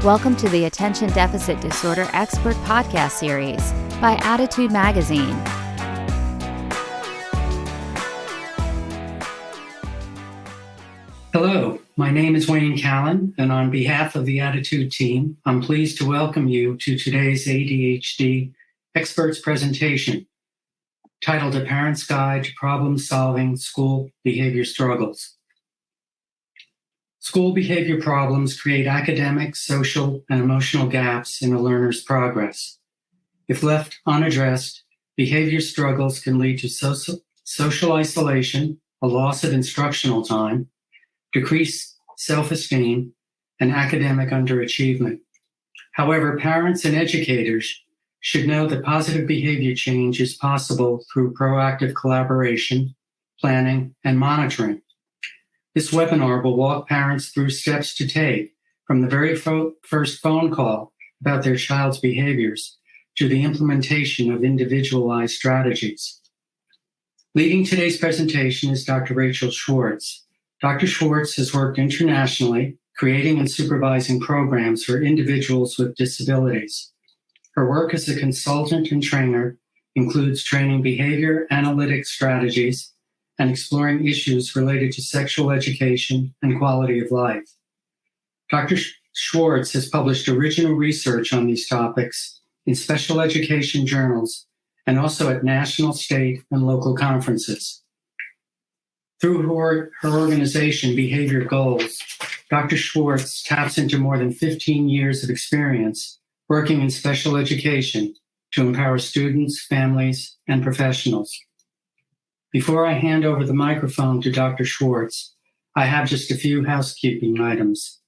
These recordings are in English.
Welcome to the Attention Deficit Disorder Expert Podcast Series by Attitude Magazine. Hello, my name is Wayne Callan, and on behalf of the Attitude team, I'm pleased to welcome you to today's ADHD Experts presentation, titled A Parent's Guide to Problem-Solving School Behavior Struggles. School behavior problems create academic, social, and emotional gaps in a learner's progress. If left unaddressed, behavior struggles can lead to social isolation, a loss of instructional time, decreased self-esteem, and academic underachievement. However, parents and educators should know that positive behavior change is possible through proactive collaboration, planning, and monitoring. This webinar will walk parents through steps to take from the very first phone call about their child's behaviors to the implementation of individualized strategies. Leading today's presentation is Dr. Rachel Schwartz. Dr. Schwartz has worked internationally, creating and supervising programs for individuals with disabilities. Her work as a consultant and trainer includes training behavior analytic strategies and exploring issues related to sexual education and quality of life. Dr. Schwartz has published original research on these topics in special education journals and also at national, state, and local conferences. Through her organization, Behavior Goals, Dr. Schwartz taps into more than 15 years of experience working in special education to empower students, families, and professionals. Before I hand over the microphone to Dr. Schwartz, I have just a few housekeeping items.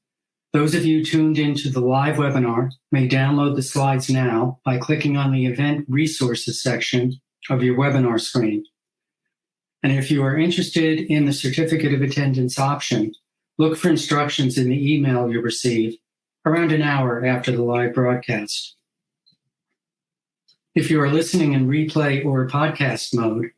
Those of you tuned into the live webinar may download the slides now by clicking on the Event Resources section of your webinar screen. And if you are interested in the Certificate of Attendance option, look for instructions in the email you receive around an hour after the live broadcast. If you are listening in replay or podcast mode,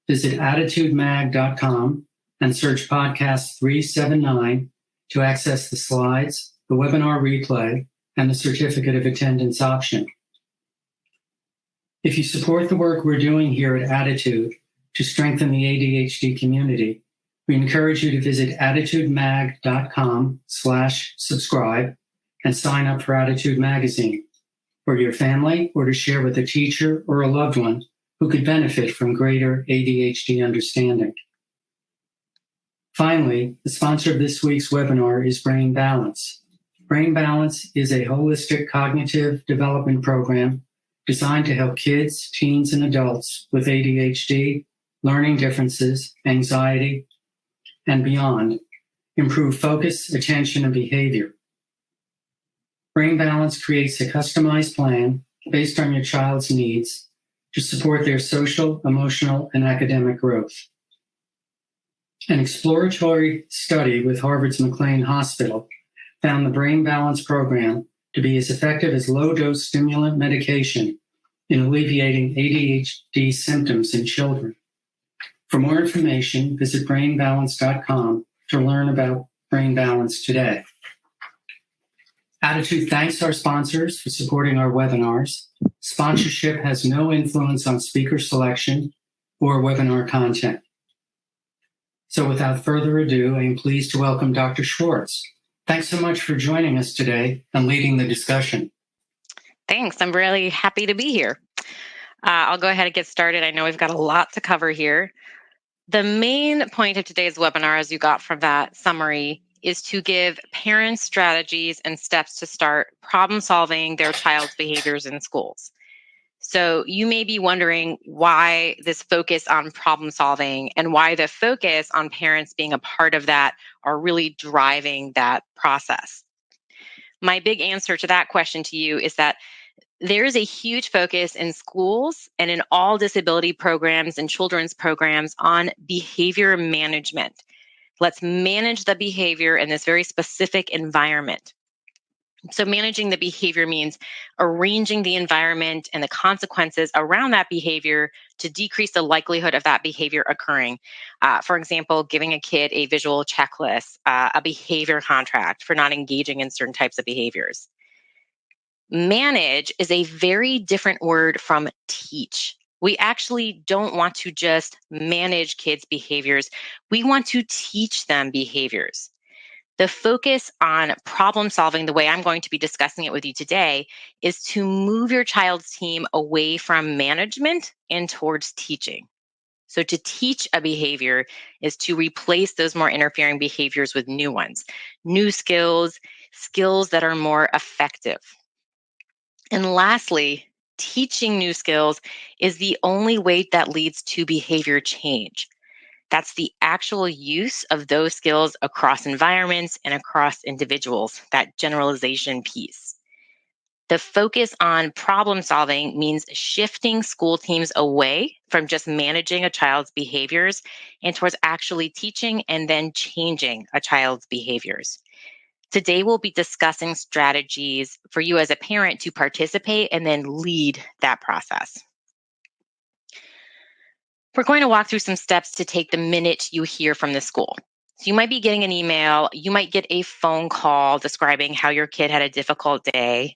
visit attitudemag.com and search Podcast 379 to access the slides, the webinar replay, and the Certificate of Attendance option. If you support the work we're doing here at Attitude to strengthen the ADHD community, we encourage you to visit attitudemag.com/subscribe and sign up for Attitude Magazine for your family or to share with a teacher or a loved one who could benefit from greater ADHD understanding. Finally, the sponsor of this week's webinar is Brain Balance. Brain Balance is a holistic cognitive development program designed to help kids, teens, and adults with ADHD, learning differences, anxiety, and beyond improve focus, attention, and behavior. Brain Balance creates a customized plan based on your child's needs to support their social, emotional, and academic growth. An exploratory study with Harvard's McLean Hospital found the Brain Balance program to be as effective as low-dose stimulant medication in alleviating ADHD symptoms in children. For more information, visit brainbalance.com to learn about Brain Balance today. Attitude thanks our sponsors for supporting our webinars. Sponsorship has no influence on speaker selection or webinar content. So without further ado, I am pleased to welcome Dr. Schwartz. Thanks so much for joining us today and leading the discussion. Thanks. I'm really happy to be here. I'll go ahead and get started. I know we've got a lot to cover here. The main point of today's webinar, as you got from that summary, is to give parents strategies and steps to start problem solving their child's behaviors in schools. So you may be wondering why this focus on problem solving and why the focus on parents being a part of that are really driving that process. My big answer to that question to you is that there is a huge focus in schools and in all disability programs and children's programs on behavior management. Let's manage the behavior in this very specific environment. So managing the behavior means arranging the environment and the consequences around that behavior to decrease the likelihood of that behavior occurring. For example, giving a kid a visual checklist, a behavior contract for not engaging in certain types of behaviors. Manage is a very different word from teach. We actually don't want to just manage kids' behaviors. We want to teach them behaviors. The focus on problem solving, the way I'm going to be discussing it with you today, is to move your child's team away from management and towards teaching. So, to teach a behavior is to replace those more interfering behaviors with new ones, new skills, skills that are more effective. And lastly, teaching new skills is the only way that leads to behavior change. That's the actual use of those skills across environments and across individuals, that generalization piece. The focus on problem solving means shifting school teams away from just managing a child's behaviors and towards actually teaching and then changing a child's behaviors. Today, we'll be discussing strategies for you as a parent to participate and then lead that process. We're going to walk through some steps to take the minute you hear from the school. So you might be getting an email, you might get a phone call describing how your kid had a difficult day.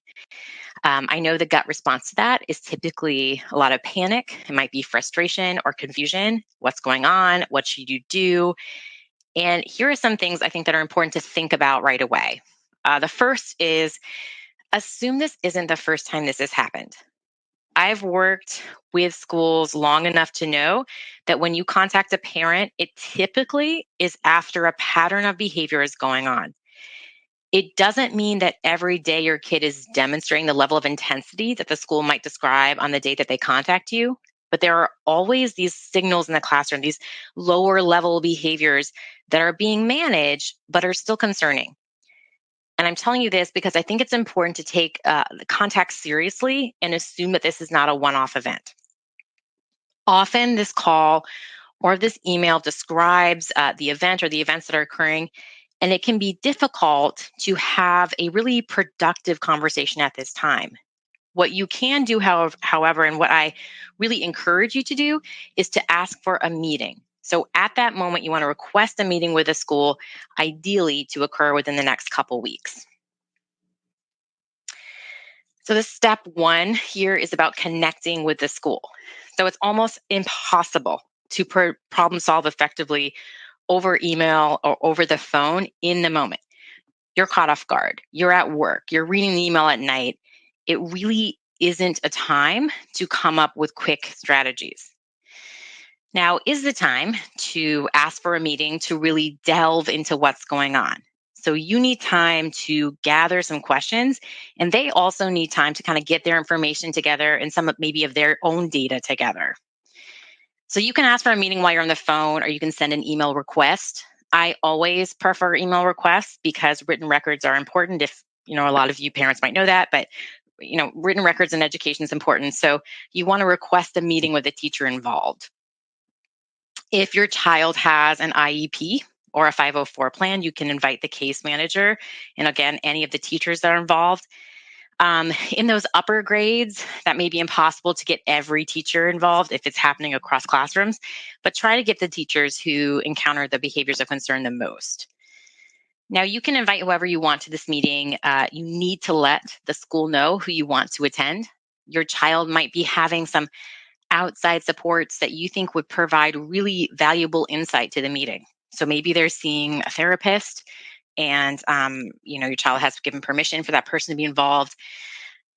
I know the gut response to that is typically a lot of panic. It might be frustration or confusion. What's going on? What should you do? And here are some things I think that are important to think about right away. The first is assume this isn't the first time this has happened. I've worked with schools long enough to know that when you contact a parent, it typically is after a pattern of behavior is going on. It doesn't mean that every day your kid is demonstrating the level of intensity that the school might describe on the day that they contact you. But there are always these signals in the classroom, these lower level behaviors that are being managed, but are still concerning. And I'm telling you this because I think it's important to take the context seriously and assume that this is not a one-off event. Often this call or this email describes the event or the events that are occurring, and it can be difficult to have a really productive conversation at this time. What you can do, however, and what I really encourage you to do is to ask for a meeting. So at that moment, you want to request a meeting with a school, ideally to occur within the next couple weeks. So the step one here is about connecting with the school. So it's almost impossible to problem solve effectively over email or over the phone in the moment. You're caught off guard. You're at work. You're reading the email at night. It really isn't a time to come up with quick strategies. Now is the time to ask for a meeting to really delve into what's going on. So you need time to gather some questions, and they also need time to kind of get their information together and some maybe of their own data together. So you can ask for a meeting while you're on the phone, or you can send an email request. I always prefer email requests because written records are important. If a lot of you parents might know that, but written records in education is important. So you want to request a meeting with the teacher involved. If your child has an IEP or a 504 plan, you can invite the case manager and again, any of the teachers that are involved. In those upper grades, that may be impossible to get every teacher involved if it's happening across classrooms, but try to get the teachers who encounter the behaviors of concern the most. Now, you can invite whoever you want to this meeting. You need to let the school know who you want to attend. Your child might be having some outside supports that you think would provide really valuable insight to the meeting. So maybe they're seeing a therapist and your child has given permission for that person to be involved.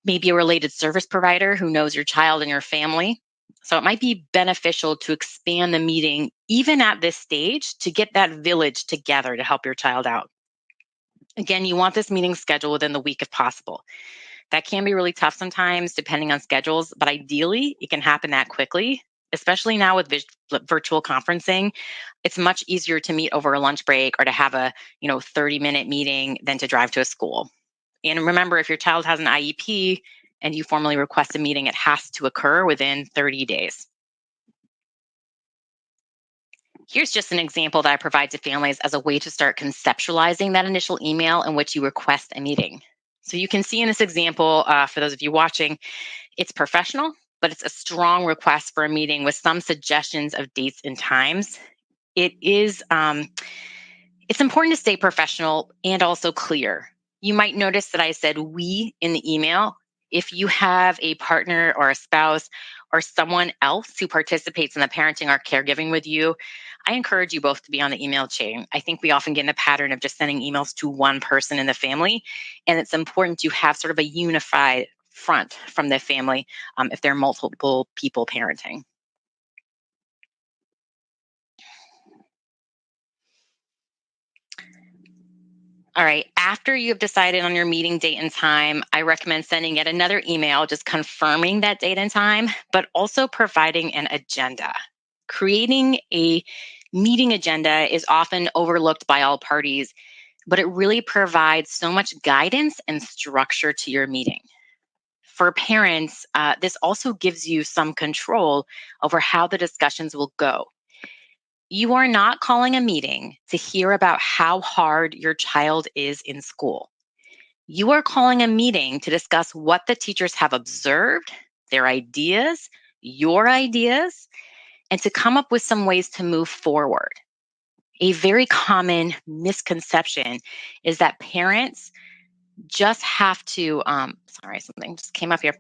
Maybe a related service provider who knows your child and your family. So it might be beneficial to expand the meeting even at this stage to get that village together to help your child out. Again, you want this meeting scheduled within the week if possible. That can be really tough sometimes depending on schedules, but ideally it can happen that quickly, especially now with virtual conferencing. It's much easier to meet over a lunch break or to have a 30-minute meeting than to drive to a school. And remember, if your child has an IEP and you formally request a meeting, it has to occur within 30 days. Here's just an example that I provide to families as a way to start conceptualizing that initial email in which you request a meeting. So you can see in this example, for those of you watching, it's professional, but it's a strong request for a meeting with some suggestions of dates and times. It's important to stay professional and also clear. You might notice that I said we in the email. If you have a partner or a spouse or someone else who participates in the parenting or caregiving with you, I encourage you both to be on the email chain. I think we often get in the pattern of just sending emails to one person in the family, and it's important to have sort of a unified front from the family if there are multiple people parenting. All right, after you've decided on your meeting date and time, I recommend sending yet another email just confirming that date and time, but also providing an agenda. Creating a meeting agenda is often overlooked by all parties, but it really provides so much guidance and structure to your meeting. For parents, this also gives you some control over how the discussions will go. You are not calling a meeting to hear about how hard your child is in school. You are calling a meeting to discuss what the teachers have observed, their ideas, your ideas, and to come up with some ways to move forward. A very common misconception is that parents just have to, sorry, something just came up here.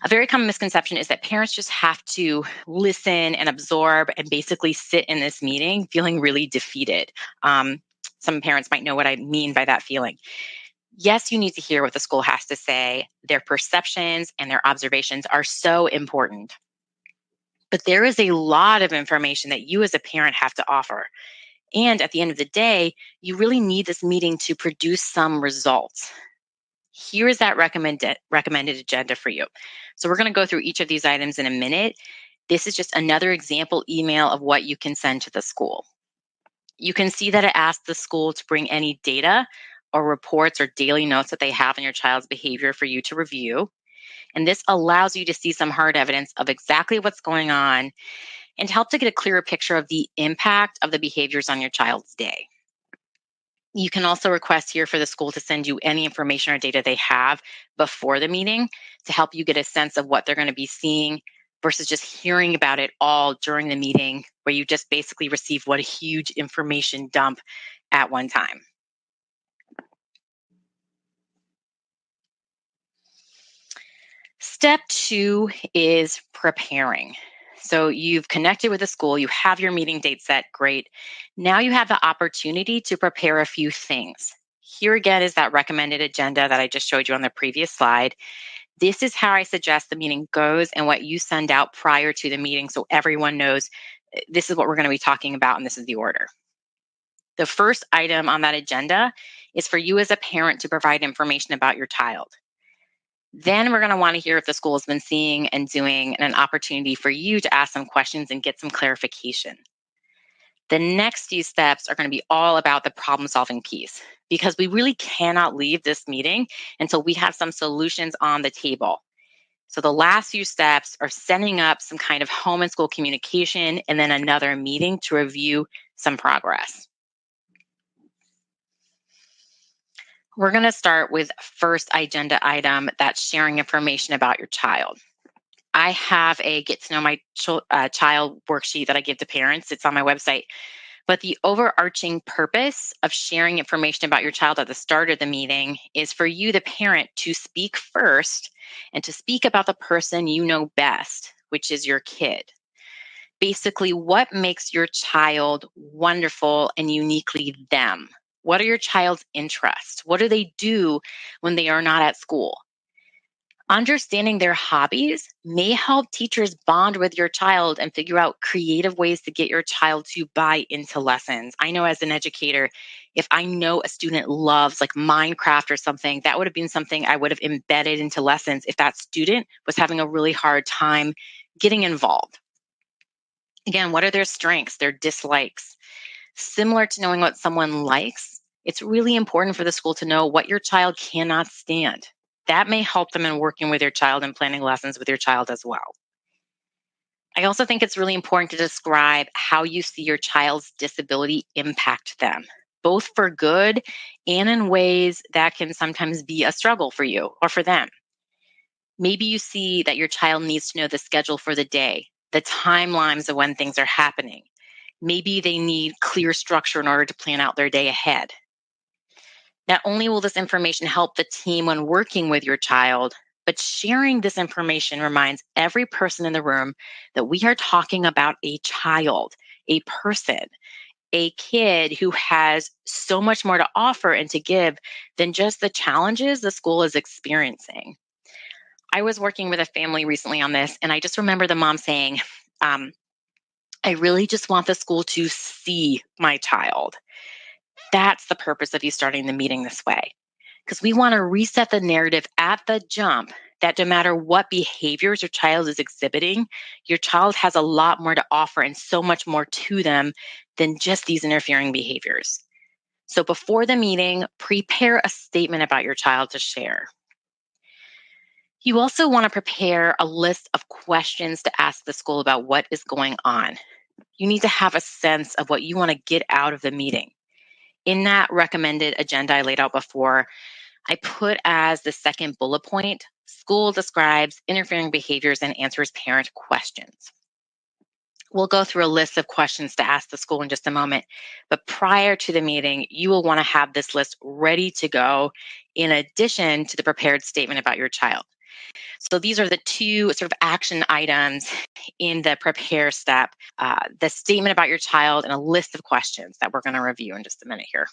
A very common misconception is that parents just have to listen and absorb and basically sit in this meeting feeling really defeated. Some parents might know what I mean by that feeling. Yes, you need to hear what the school has to say. Their perceptions and their observations are so important. But there is a lot of information that you as a parent have to offer. And at the end of the day, you really need this meeting to produce some results. Here is that recommended agenda for you. So we're going to go through each of these items in a minute. This is just another example email of what you can send to the school. You can see that it asks the school to bring any data or reports or daily notes that they have on your child's behavior for you to review. And this allows you to see some hard evidence of exactly what's going on and help to get a clearer picture of the impact of the behaviors on your child's day. You can also request here for the school to send you any information or data they have before the meeting to help you get a sense of what they're going to be seeing versus just hearing about it all during the meeting where you just basically receive what a huge information dump at one time. Step 2 is preparing. So you've connected with the school, you have your meeting date set, great. Now you have the opportunity to prepare a few things. Here again is that recommended agenda that I just showed you on the previous slide. This is how I suggest the meeting goes and what you send out prior to the meeting so everyone knows this is what we're going to be talking about and this is the order. The first item on that agenda is for you as a parent to provide information about your child. Then we're going to want to hear if the school has been seeing and doing, and an opportunity for you to ask some questions and get some clarification. The next few steps are going to be all about the problem solving piece because we really cannot leave this meeting until we have some solutions on the table. So the last few steps are setting up some kind of home and school communication and then another meeting to review some progress. We're going to start with first agenda item, that's sharing information about your child. I have a get to know my child worksheet that I give to parents. It's on my website. But the overarching purpose of sharing information about your child at the start of the meeting is for you, the parent, to speak first and to speak about the person you know best, which is your kid. Basically, what makes your child wonderful and uniquely them? What are your child's interests? What do they do when they are not at school? Understanding their hobbies may help teachers bond with your child and figure out creative ways to get your child to buy into lessons. I know as an educator, if I know a student loves like Minecraft or something, that would have been something I would have embedded into lessons if that student was having a really hard time getting involved. Again, what are their strengths, their dislikes? Similar to knowing what someone likes, it's really important for the school to know what your child cannot stand. That may help them in working with your child and planning lessons with your child as well. I also think it's really important to describe how you see your child's disability impact them, both for good and in ways that can sometimes be a struggle for you or for them. Maybe you see that your child needs to know the schedule for the day, the timelines of when things are happening. Maybe they need clear structure in order to plan out their day ahead. Not only will this information help the team when working with your child, But sharing this information reminds every person in the room that we are talking about a child, a person, a kid who has so much more to offer and to give than just the challenges the school is experiencing. I was working with a family recently on this, and I just remember the mom saying, I really just want the school to see my child. That's the purpose of you starting the meeting this way. Because we want to reset the narrative at the jump that no matter what behaviors your child is exhibiting, your child has a lot more to offer and so much more to them than just these interfering behaviors. So before the meeting, prepare a statement about your child to share. You also want to prepare a list of questions to ask the school about what is going on. You need to have a sense of what you want to get out of the meeting. In that recommended agenda I laid out before, I put as the second bullet point, school describes interfering behaviors and answers parent questions. We'll go through a list of questions to ask the school in just a moment, but prior to the meeting, you will want to have this list ready to go in addition to the prepared statement about your child. So these are the two sort of action items in the prepare step, the statement about your child and a list of questions that we're going to review in just a minute here.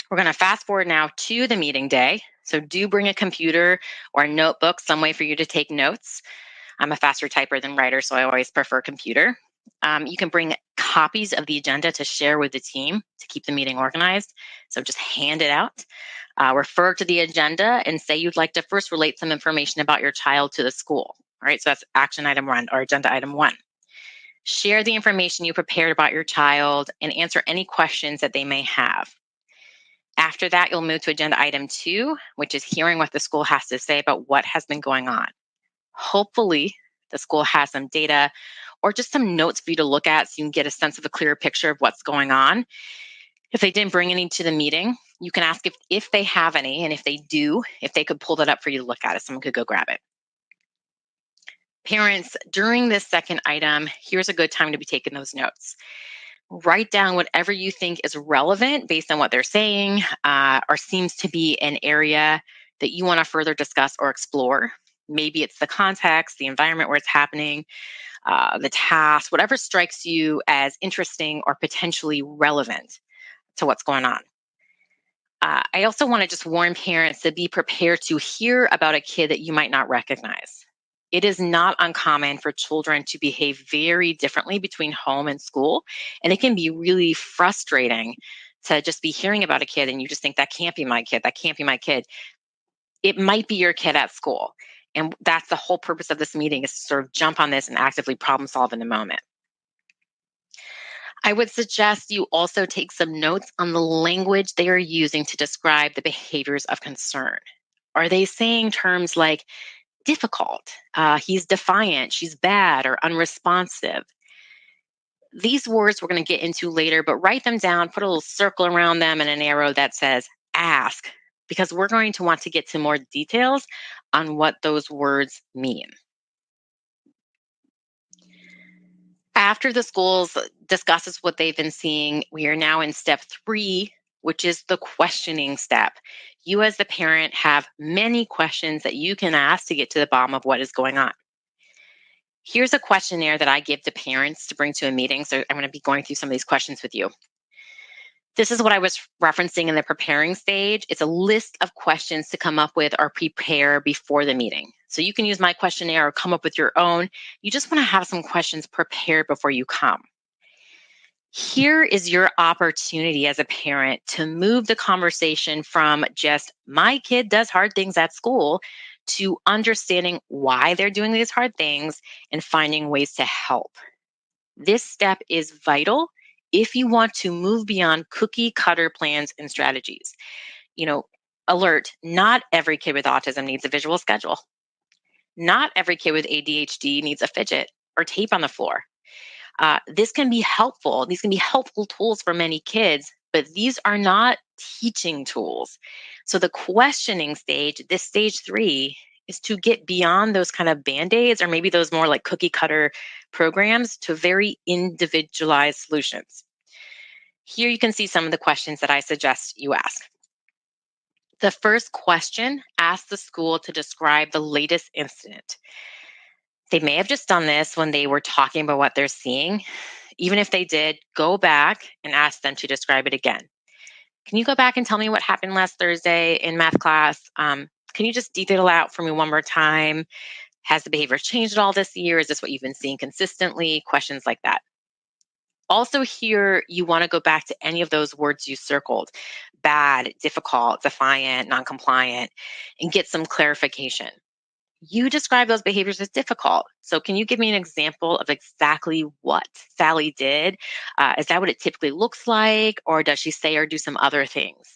We're going to fast forward now to the meeting day. So do bring a computer or a notebook, some way for you to take notes. I'm a faster typer than writer, so I always prefer computer. You can bring copies of the agenda to share with the team to keep the meeting organized. So just hand it out. Refer to the agenda and say you'd like to first relate some information about your child to the school. All right, so that's action item 1 or agenda item 1. Share the information you prepared about your child and answer any questions that they may have. After that, you'll move to agenda item 2, which is hearing what the school has to say about what has been going on. Hopefully, the school has some data or just some notes for you to look at so you can get a sense of a clearer picture of what's going on. If they didn't bring any to the meeting, you can ask if they have any, and if they do, if they could pull that up for you to look at it. Someone could go grab it. Parents, during this second item, here's a good time to be taking those notes. Write down whatever you think is relevant based on what they're saying or seems to be an area that you want to further discuss or explore. Maybe it's the context, the environment where it's happening, the task, whatever strikes you as interesting or potentially relevant to what's going on. I also want to just warn parents to be prepared to hear about a kid that you might not recognize. It is not uncommon for children to behave very differently between home and school, and it can be really frustrating to just be hearing about a kid and you just think, that can't be my kid, that can't be my kid. It might be your kid at school. And that's the whole purpose of this meeting, is to sort of jump on this and actively problem solve in the moment. I would suggest you also take some notes on the language they are using to describe the behaviors of concern. Are they saying terms like difficult, he's defiant, she's bad, or unresponsive? These words we're going to get into later, but write them down, put a little circle around them and an arrow that says ask, because we're going to want to get to more details on what those words mean. After the schools discusses what they've been seeing, we are now in step 3, which is the questioning step. You as the parent have many questions that you can ask to get to the bottom of what is going on. Here's a questionnaire that I give to parents to bring to a meeting. So I'm going to be going through some of these questions with you. This is what I was referencing in the preparing stage. It's a list of questions to come up with or prepare before the meeting. So you can use my questionnaire or come up with your own. You just want to have some questions prepared before you come. Here is your opportunity as a parent to move the conversation from just my kid does hard things at school to understanding why they're doing these hard things and finding ways to help. This step is vital if you want to move beyond cookie cutter plans and strategies. Alert, not every kid with autism needs a visual schedule. Not every kid with ADHD needs a fidget or tape on the floor. This can be helpful. These can be helpful tools for many kids, but these are not teaching tools. So the questioning stage, this stage 3, is to get beyond those kind of Band-Aids or maybe those more like cookie cutter programs to very individualized solutions. Here you can see some of the questions that I suggest you ask. The first question asks the school to describe the latest incident. They may have just done this when they were talking about what they're seeing. Even if they did, go back and ask them to describe it again. Can you go back and tell me what happened last Thursday in math class? Can you just detail it out for me one more time? Has the behavior changed at all this year? Is this what you've been seeing consistently? Questions like that. Also, here you want to go back to any of those words you circled: bad, difficult, defiant, non-compliant, and get some clarification. You describe those behaviors as difficult. So, can you give me an example of exactly what Sally did? Is that what it typically looks like, or does she say or do some other things?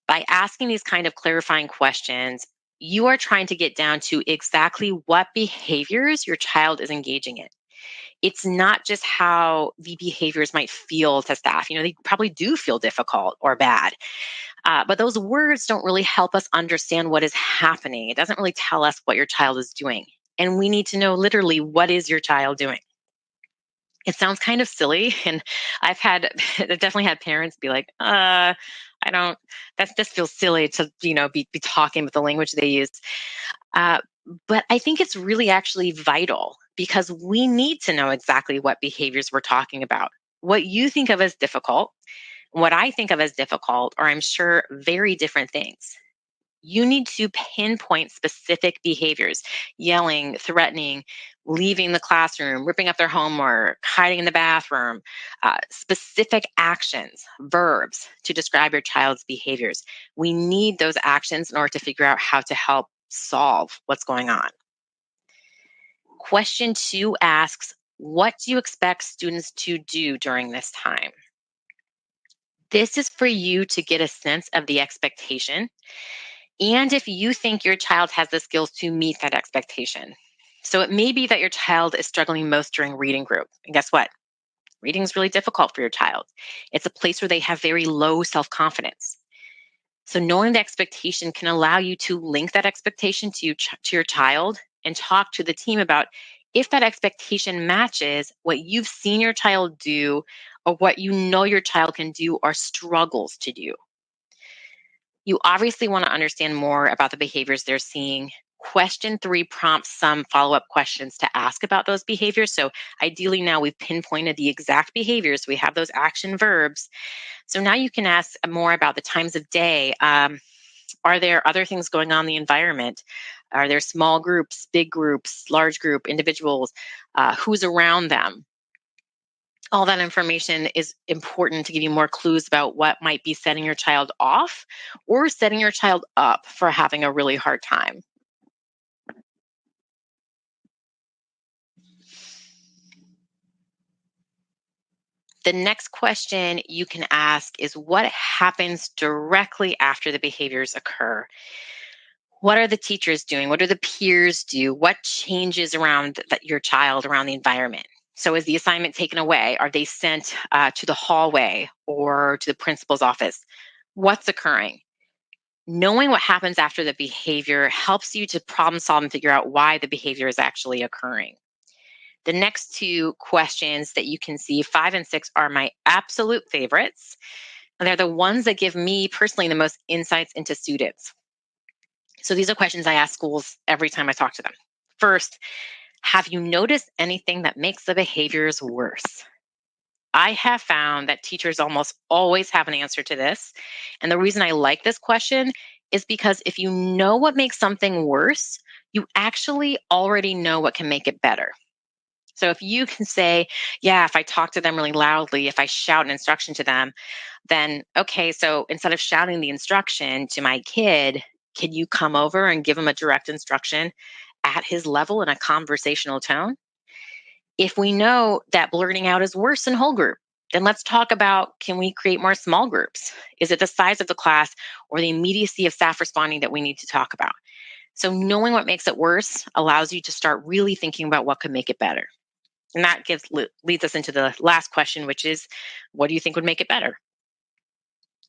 By asking these kind of clarifying questions, you are trying to get down to exactly what behaviors your child is engaging in. It's not just how the behaviors might feel to staff. They probably do feel difficult or bad. But those words don't really help us understand what is happening. It doesn't really tell us what your child is doing. And we need to know literally, what is your child doing? It sounds kind of silly. And I've definitely had parents be like, that just feels silly to, be talking with the language they use. But I think it's really actually vital, because we need to know exactly what behaviors we're talking about. What you think of as difficult, what I think of as difficult, are, I'm sure, very different things. You need to pinpoint specific behaviors: yelling, threatening, leaving the classroom, ripping up their homework, hiding in the bathroom, specific actions, verbs to describe your child's behaviors. We need those actions in order to figure out how to help solve what's going on. Question 2 asks, what do you expect students to do during this time? This is for you to get a sense of the expectation, and if you think your child has the skills to meet that expectation. So it may be that your child is struggling most during reading group. And guess what? Reading is really difficult for your child. It's a place where they have very low self-confidence. So knowing the expectation can allow you to link that expectation to your child and talk to the team about if that expectation matches what you've seen your child do, or what you know your child can do or struggles to do. You obviously want to understand more about the behaviors they're seeing. Question 3 prompts some follow-up questions to ask about those behaviors. So ideally, now we've pinpointed the exact behaviors. We have those action verbs. So now you can ask more about the times of day. Are there other things going on in the environment? Are there small groups, big groups, large group, individuals? Who's around them? All that information is important to give you more clues about what might be setting your child off or setting your child up for having a really hard time. The next question you can ask is, what happens directly after the behaviors occur? What are the teachers doing? What do the peers do? What changes around your child, around the environment? So is the assignment taken away? Are they sent to the hallway or to the principal's office? What's occurring? Knowing what happens after the behavior helps you to problem solve and figure out why the behavior is actually occurring. The next 2 questions that you can see, 5 and 6, are my absolute favorites. And they're the ones that give me personally the most insights into students. So these are questions I ask schools every time I talk to them. First, have you noticed anything that makes the behaviors worse? I have found that teachers almost always have an answer to this. And the reason I like this question is because if you know what makes something worse, you actually already know what can make it better. So if you can say, yeah, if I talk to them really loudly, if I shout an instruction to them, then okay, so instead of shouting the instruction to my kid, can you come over and give him a direct instruction at his level in a conversational tone? If we know that blurting out is worse than whole group, then let's talk about, can we create more small groups? Is it the size of the class or the immediacy of staff responding that we need to talk about? So knowing what makes it worse allows you to start really thinking about what could make it better. And that leads us into the last question, which is, what do you think would make it better?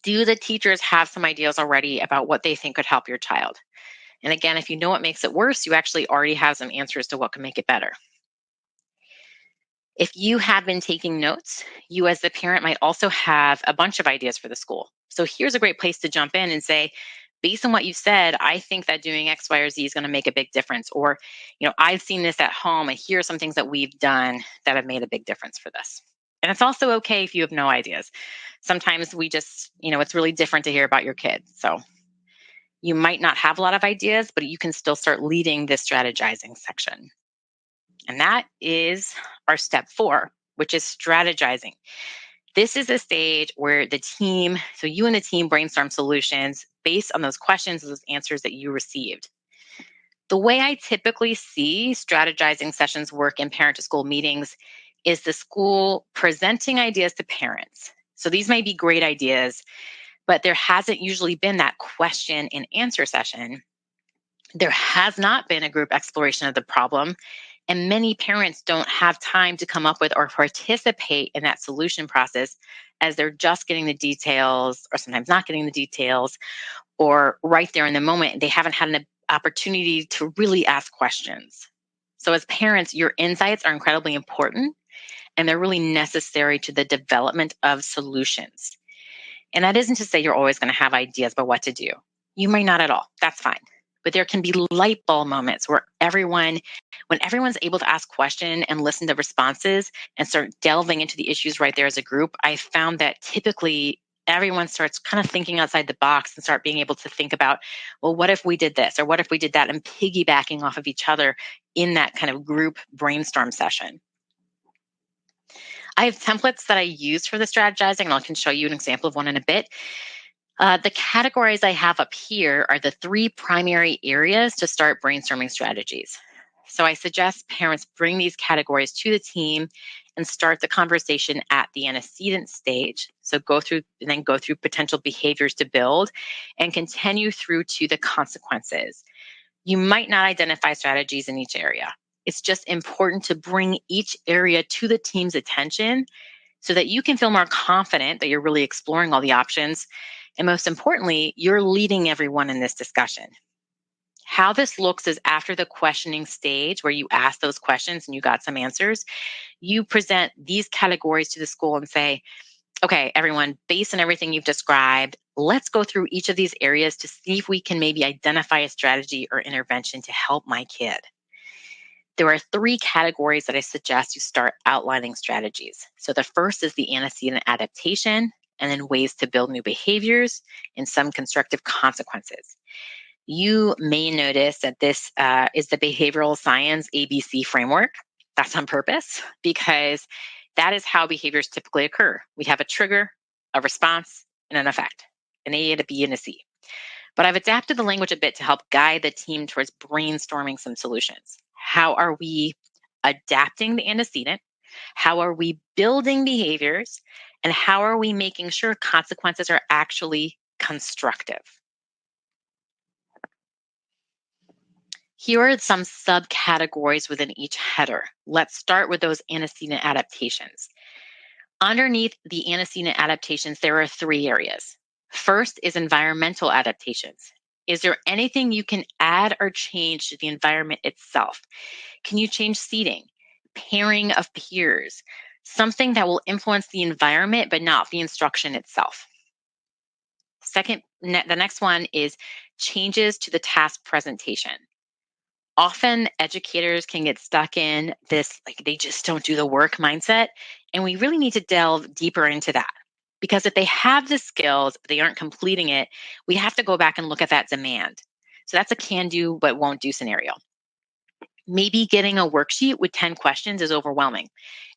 Do the teachers have some ideas already about what they think could help your child? And again, if you know what makes it worse, you actually already have some answers to what can make it better. If you have been taking notes, you as the parent might also have a bunch of ideas for the school. So here's a great place to jump in and say, based on what you said, I think that doing X, Y, or Z is going to make a big difference. Or, I've seen this at home, and here are some things that we've done that have made a big difference for this. And it's also okay if you have no ideas. Sometimes we just, it's really different to hear about your kid. So you might not have a lot of ideas, but you can still start leading this strategizing section. And that is our step 4, which is strategizing. This is a stage where the team, so you and the team brainstorm solutions based on those questions, those answers that you received. The way I typically see strategizing sessions work in parent to school meetings is the school presenting ideas to parents. So these may be great ideas, but there hasn't usually been that question and answer session. There has not been a group exploration of the problem, and many parents don't have time to come up with or participate in that solution process as they're just getting the details or sometimes not getting the details, or right there in the moment, they haven't had an opportunity to really ask questions. So as parents, your insights are incredibly important, and they're really necessary to the development of solutions. And that isn't to say you're always going to have ideas about what to do. You may not at all. That's fine. But there can be light bulb moments where when everyone's able to ask questions and listen to responses and start delving into the issues right there as a group, I found that typically everyone starts kind of thinking outside the box and start being able to think about, well, what if we did this or what if we did that, and piggybacking off of each other in that kind of group brainstorm session. I have templates that I use for the strategizing, and I can show you an example of one in a bit. The categories I have up here are the 3 primary areas to start brainstorming strategies. So I suggest parents bring these categories to the team and start the conversation at the antecedent stage. So go through potential behaviors to build and continue through to the consequences. You might not identify strategies in each area. It's just important to bring each area to the team's attention so that you can feel more confident that you're really exploring all the options. And most importantly, you're leading everyone in this discussion. How this looks is after the questioning stage where you ask those questions and you got some answers, you present these categories to the school and say, okay, everyone, based on everything you've described, let's go through each of these areas to see if we can maybe identify a strategy or intervention to help my kid. There are 3 categories that I suggest you start outlining strategies. So the first is the antecedent adaptation, and then ways to build new behaviors and some constructive consequences. You may notice that this is the behavioral science ABC framework. That's on purpose because that is how behaviors typically occur. We have a trigger, a response, and an effect, an A, a B, and a C. But I've adapted the language a bit to help guide the team towards brainstorming some solutions. How are we adapting the antecedent? How are we building behaviors? And how are we making sure consequences are actually constructive? Here are some subcategories within each header. Let's start with those antecedent adaptations. Underneath the antecedent adaptations, there are 3 areas. First is environmental adaptations. Is there anything you can add or change to the environment itself? Can you change seating, pairing of peers, something that will influence the environment but not the instruction itself? Second, the next one is changes to the task presentation. Often educators can get stuck in this, like they just don't do the work mindset. And we really need to delve deeper into that. Because if they have the skills, but they aren't completing it, we have to go back and look at that demand. So that's a can do but won't do scenario. Maybe getting a worksheet with 10 questions is overwhelming.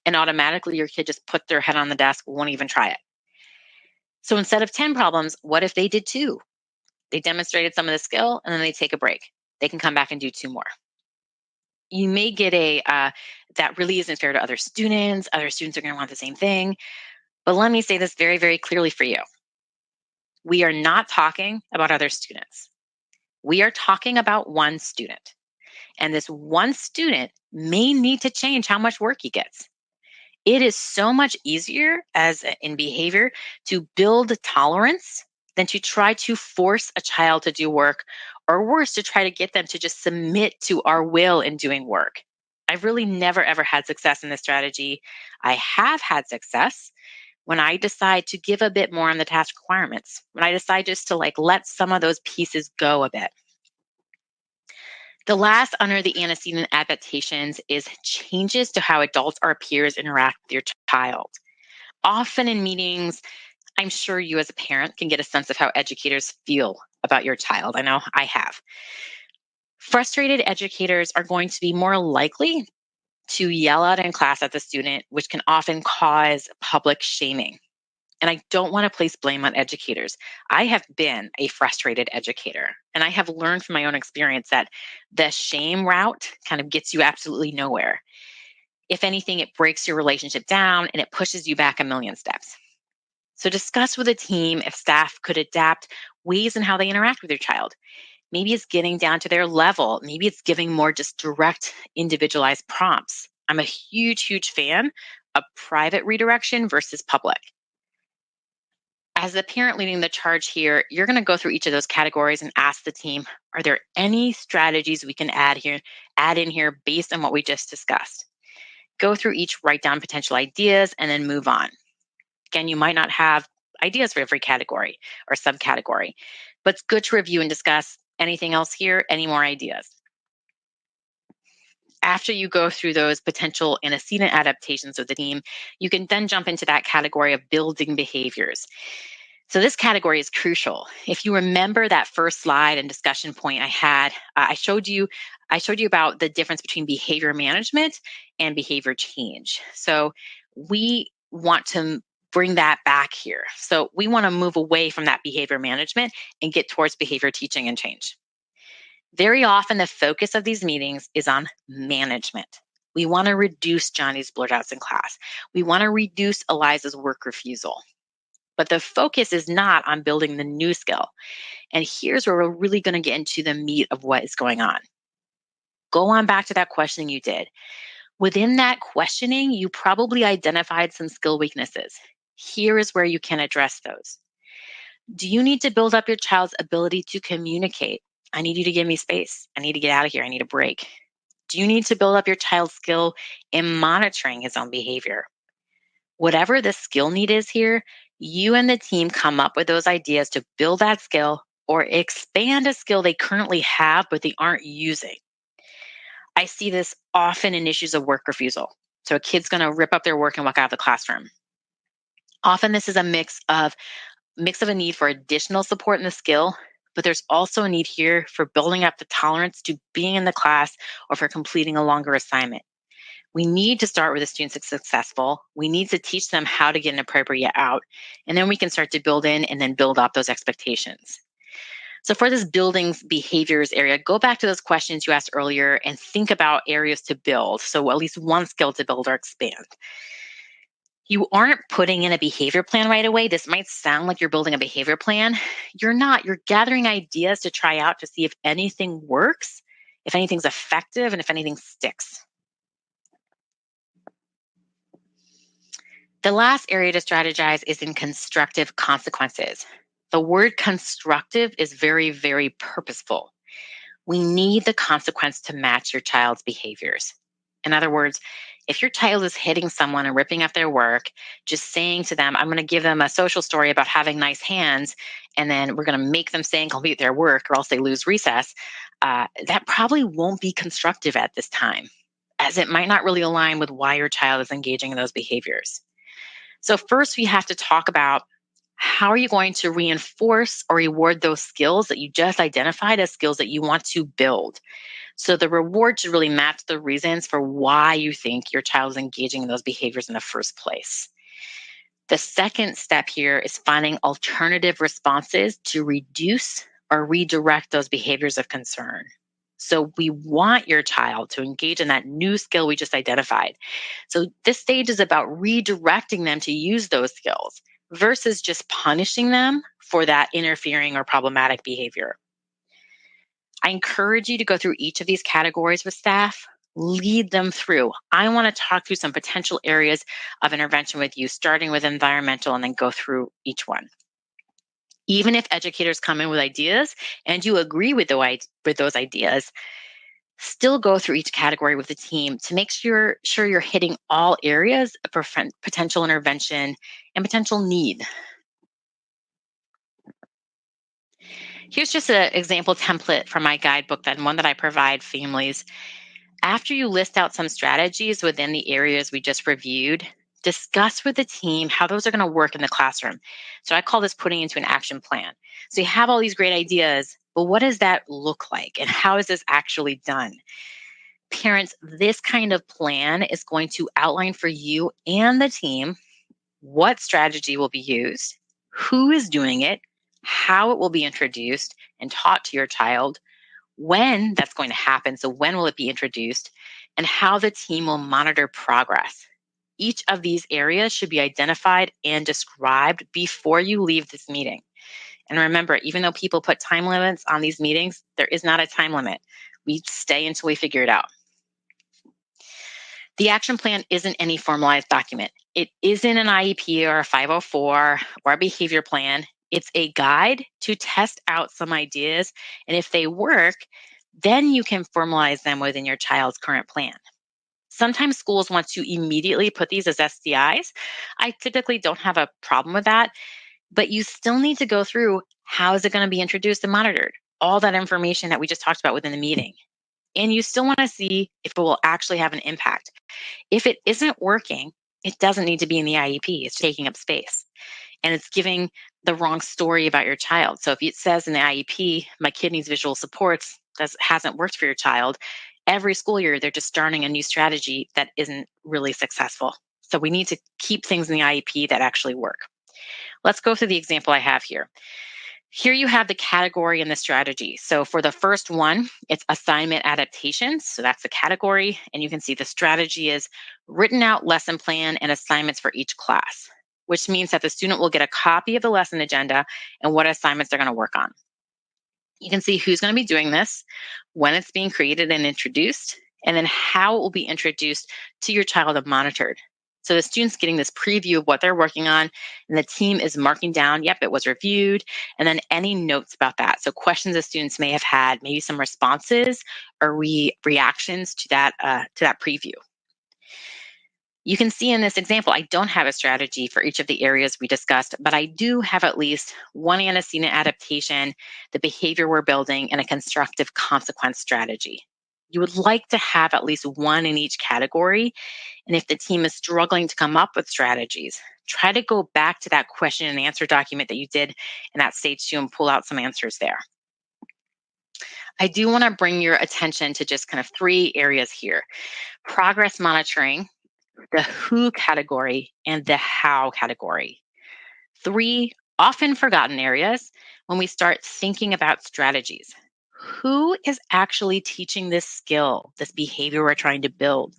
And automatically your kid just put their head on the desk, won't even try it. So instead of 10 problems, what if they did 2? They demonstrated some of the skill and then they take a break. They can come back and do 2 more. You may get that really isn't fair to other students. Other students are going to want the same thing. But let me say this very, very clearly for you. We are not talking about other students. We are talking about one student. And this one student may need to change how much work he gets. It is so much easier as in behavior to build tolerance than to try to force a child to do work, or worse, to try to get them to just submit to our will in doing work. I've really never, ever had success in this strategy. I have had success when I decide to give a bit more on the task requirements, when I decide just to let some of those pieces go a bit. The last under the antecedent adaptations is changes to how adults or peers interact with your child. Often in meetings, I'm sure you as a parent can get a sense of how educators feel about your child. I know I have. Frustrated educators are going to be more likely to yell out in class at the student, which can often cause public shaming. And I don't want to place blame on educators. I have been a frustrated educator, and I have learned from my own experience that the shame route kind of gets you absolutely nowhere. If anything, it breaks your relationship down and it pushes you back a million steps. So discuss with a team if staff could adapt ways in how they interact with your child. Maybe it's getting down to their level. Maybe it's giving more just direct, individualized prompts. I'm a huge, huge fan of private redirection versus public. As the parent leading the charge here, you're going to go through each of those categories and ask the team, are there any strategies we can add in here based on what we just discussed? Go through each, write down potential ideas, and then move on. Again, you might not have ideas for every category or subcategory, but it's good to review and discuss anything else here, any more ideas. After you go through those potential antecedent adaptations of the team, you can then jump into that category of building behaviors. So this category is crucial. If you remember that first slide and discussion point I had, I showed you about the difference between behavior management and behavior change. So we want to bring that back here. So we want to move away from that behavior management and get towards behavior teaching and change. Very often the focus of these meetings is on management. We want to reduce Johnny's blurt-outs in class. We want to reduce Eliza's work refusal. But the focus is not on building the new skill. And here's where we're really going to get into the meat of what is going on. Go on back to that questioning you did. Within that questioning, you probably identified some skill weaknesses. Here is where you can address those. Do you need to build up your child's ability to communicate? I need you to give me space. I need to get out of here. I need a break. Do you need to build up your child's skill in monitoring his own behavior? Whatever the skill need is here, you and the team come up with those ideas to build that skill or expand a skill they currently have, but they aren't using. I see this often in issues of work refusal. So a kid's going to rip up their work and walk out of the classroom. Often this is a mix of a need for additional support in the skill, but there's also a need here for building up the tolerance to being in the class or for completing a longer assignment. We need to start with the students that's successful. We need to teach them how to get an appropriate out, and then we can start to build in and then build up those expectations. So for this building behaviors area, go back to those questions you asked earlier and think about areas to build. So at least one skill to build or expand. You aren't putting in a behavior plan right away. This might sound like you're building a behavior plan. You're not. You're gathering ideas to try out to see if anything works, if anything's effective, and if anything sticks. The last area to strategize is in constructive consequences. The word constructive is very, very purposeful. We need the consequence to match your child's behaviors. In other words, if your child is hitting someone and ripping up their work, just saying to them, I'm going to give them a social story about having nice hands, and then we're going to make them say and complete their work or else they lose recess, that probably won't be constructive at this time, as it might not really align with why your child is engaging in those behaviors. So first, we have to talk about how are you going to reinforce or reward those skills that you just identified as skills that you want to build. So the reward should really match the reasons for why you think your child is engaging in those behaviors in the first place. The second step here is finding alternative responses to reduce or redirect those behaviors of concern. So we want your child to engage in that new skill we just identified. So this stage is about redirecting them to use those skills versus just punishing them for that interfering or problematic behavior. I encourage you to go through each of these categories with staff, lead them through. I want to talk through some potential areas of intervention with you, starting with environmental and then go through each one. Even if educators come in with ideas and you agree with those ideas, Still go through each category with the team to make sure you're hitting all areas of potential intervention and potential need. Here's just an example template from my guidebook, then one that I provide families. After you list out some strategies within the areas we just reviewed, discuss with the team how those are going to work in the classroom. So I call this putting into an action plan. So you have all these great ideas, but what does that look like? And how is this actually done? Parents, this kind of plan is going to outline for you and the team what strategy will be used, who is doing it, how it will be introduced and taught to your child, when that's going to happen. So, when will it be introduced, and how the team will monitor progress. Each of these areas should be identified and described before you leave this meeting. And remember, even though people put time limits on these meetings, there is not a time limit. We stay until we figure it out. The action plan isn't any formalized document. It isn't an IEP or a 504 or a behavior plan. It's a guide to test out some ideas. And if they work, then you can formalize them within your child's current plan. Sometimes schools want to immediately put these as SDIs. I typically don't have a problem with that, but you still need to go through how is it going to be introduced and monitored? All that information that we just talked about within the meeting. And you still want to see if it will actually have an impact. If it isn't working, it doesn't need to be in the IEP. It's taking up space. And it's giving the wrong story about your child. So if it says in the IEP, my kid needs visual supports, that hasn't worked for your child, every school year, they're just starting a new strategy that isn't really successful. So we need to keep things in the IEP that actually work. Let's go through the example I have here. Here you have the category and the strategy. So for the first one, it's assignment adaptations. So that's the category. And you can see the strategy is written out lesson plan and assignments for each class, which means that the student will get a copy of the lesson agenda and what assignments they're going to work on. You can see who's going to be doing this, when it's being created and introduced, and then how it will be introduced to your child and monitored. So the student's getting this preview of what they're working on, and the team is marking down, yep, it was reviewed, and then any notes about that. So questions the students may have had, maybe some responses or reactions to that preview. You can see in this example, I don't have a strategy for each of the areas we discussed, but I do have at least one antecedent adaptation, the behavior we're building, and a constructive consequence strategy. You would like to have at least one in each category. And if the team is struggling to come up with strategies, try to go back to that question and answer document that you did in that stage 2 and pull out some answers there. I do want to bring your attention to just kind of 3 areas here: progress monitoring, the who category, and the how category. 3 often forgotten areas when we start thinking about strategies. Who is actually teaching this skill, this behavior we're trying to build?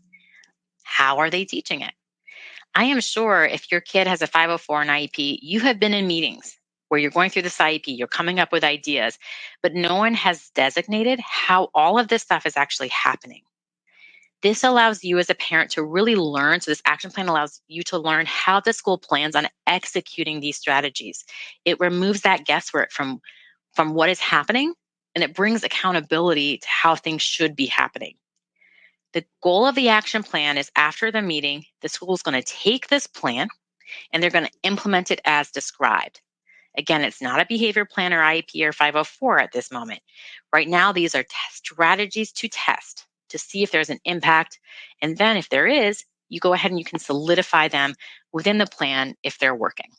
How are they teaching it? I am sure if your kid has a 504 and IEP, you have been in meetings where you're going through this IEP, you're coming up with ideas, but no one has designated how all of this stuff is actually happening. This allows you as a parent to really learn. So this action plan allows you to learn how the school plans on executing these strategies. It removes that guesswork from what is happening, and it brings accountability to how things should be happening. The goal of the action plan is after the meeting, the school is going to take this plan and they're going to implement it as described. Again, it's not a behavior plan or IEP or 504 at this moment. Right now, these are strategies to test to see if there's an impact. And then if there is, you go ahead and you can solidify them within the plan if they're working.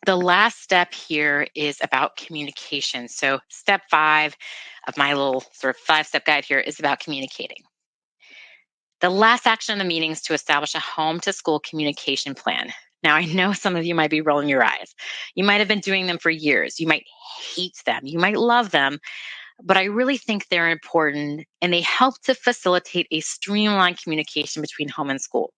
The last step here is about communication. So step 5 of my little sort of 5-step guide here is about communicating. The last action in the meeting is to establish a home to school communication plan. Now, I know some of you might be rolling your eyes. You might have been doing them for years. You might hate them. You might love them. But I really think they're important, and they help to facilitate a streamlined communication between home and school.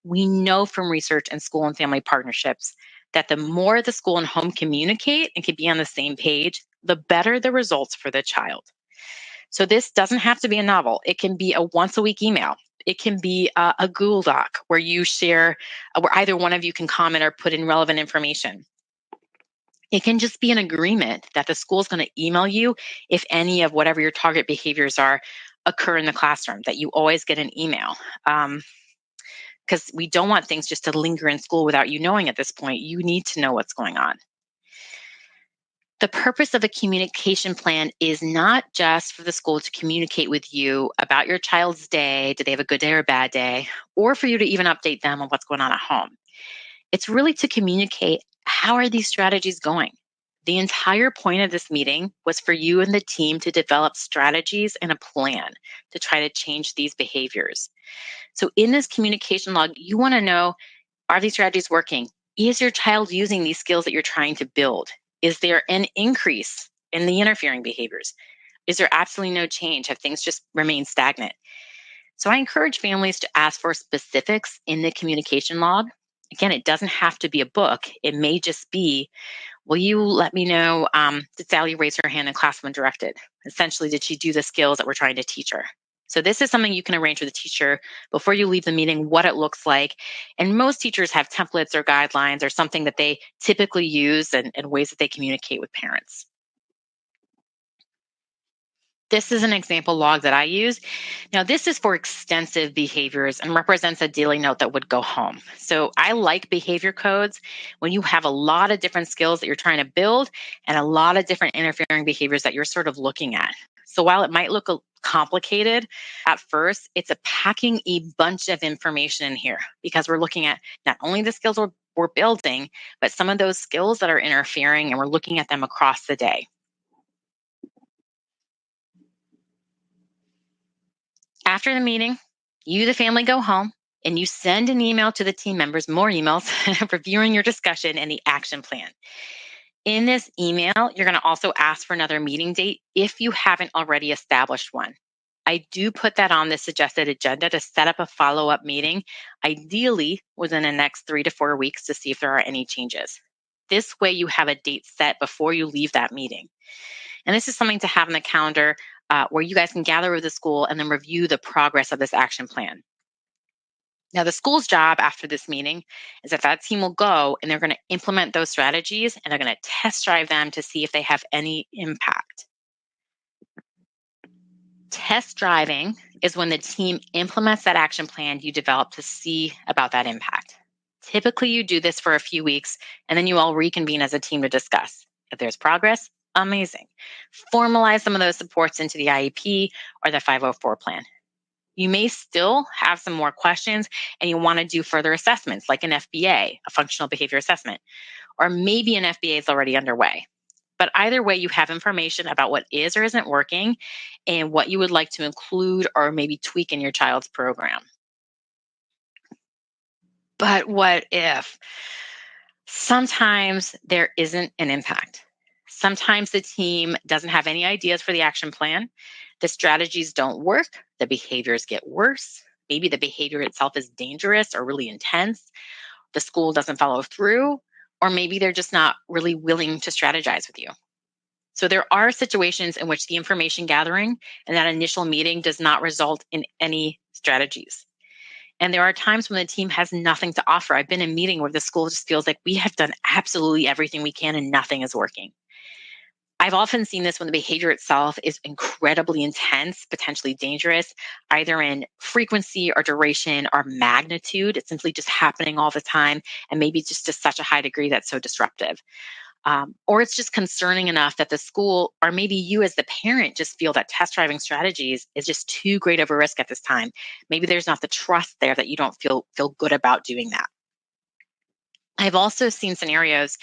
We know from research and school and family partnerships that the more the school and home communicate and can be on the same page, the better the results for the child. So this doesn't have to be a novel. It can be a once-a-week email. It can be a Google Doc where you share, where either one of you can comment or put in relevant information. It can just be an agreement that the school is going to email you if any of whatever your target behaviors are occur in the classroom, that you always get an email. Because we don't want things just to linger in school without you knowing at this point. You need to know what's going on. The purpose of a communication plan is not just for the school to communicate with you about your child's day, did they have a good day or a bad day, or for you to even update them on what's going on at home. It's really to communicate, how are these strategies going? The entire point of this meeting was for you and the team to develop strategies and a plan to try to change these behaviors. So in this communication log, you want to know, are these strategies working? Is your child using these skills that you're trying to build? Is there an increase in the interfering behaviors? Is there absolutely no change? Have things just remained stagnant? So I encourage families to ask for specifics in the communication log. Again, it doesn't have to be a book. It may just be, will you let me know, did Sally raise her hand in class when directed? Essentially, did she do the skills that we're trying to teach her? So this is something you can arrange with the teacher before you leave the meeting, what it looks like. And most teachers have templates or guidelines or something that they typically use and ways that they communicate with parents. This is an example log that I use. Now, this is for extensive behaviors and represents a daily note that would go home. So I like behavior codes when you have a lot of different skills that you're trying to build and a lot of different interfering behaviors that you're sort of looking at. So while it might look complicated at first, it's a packing a bunch of information in here because we're looking at not only the skills we're building, but some of those skills that are interfering, and we're looking at them across the day. After the meeting, you, the family, go home and you send an email to the team members, more emails, reviewing your discussion and the action plan. In this email, you're going to also ask for another meeting date if you haven't already established one. I do put that on the suggested agenda to set up a follow-up meeting, ideally within the next 3 to 4 weeks, to see if there are any changes. This way you have a date set before you leave that meeting. And this is something to have in the calendar where you guys can gather with the school and then review the progress of this action plan. Now, the school's job after this meeting is that team will go and they're going to implement those strategies and they're going to test drive them to see if they have any impact. Test driving is when the team implements that action plan you develop to see about that impact. Typically, you do this for a few weeks and then you all reconvene as a team to discuss. If there's progress, amazing. Formalize some of those supports into the IEP or the 504 plan. You may still have some more questions and you want to do further assessments like an FBA, a functional behavior assessment, or maybe an FBA is already underway. But either way, you have information about what is or isn't working and what you would like to include or maybe tweak in your child's program. But what if? Sometimes there isn't an impact. Sometimes the team doesn't have any ideas for the action plan. The strategies don't work. The behaviors get worse. Maybe the behavior itself is dangerous or really intense. The school doesn't follow through, or maybe they're just not really willing to strategize with you. So there are situations in which the information gathering and that initial meeting does not result in any strategies. And there are times when the team has nothing to offer. I've been in a meeting where the school just feels like we have done absolutely everything we can and nothing is working. I've often seen this when the behavior itself is incredibly intense, potentially dangerous, either in frequency or duration or magnitude. It's simply just happening all the time, and maybe just to such a high degree that's so disruptive. Or it's just concerning enough that the school, or maybe you as the parent, just feel that test driving strategies is just too great of a risk at this time. Maybe there's not the trust there that you don't feel good about doing that. I've also seen scenarios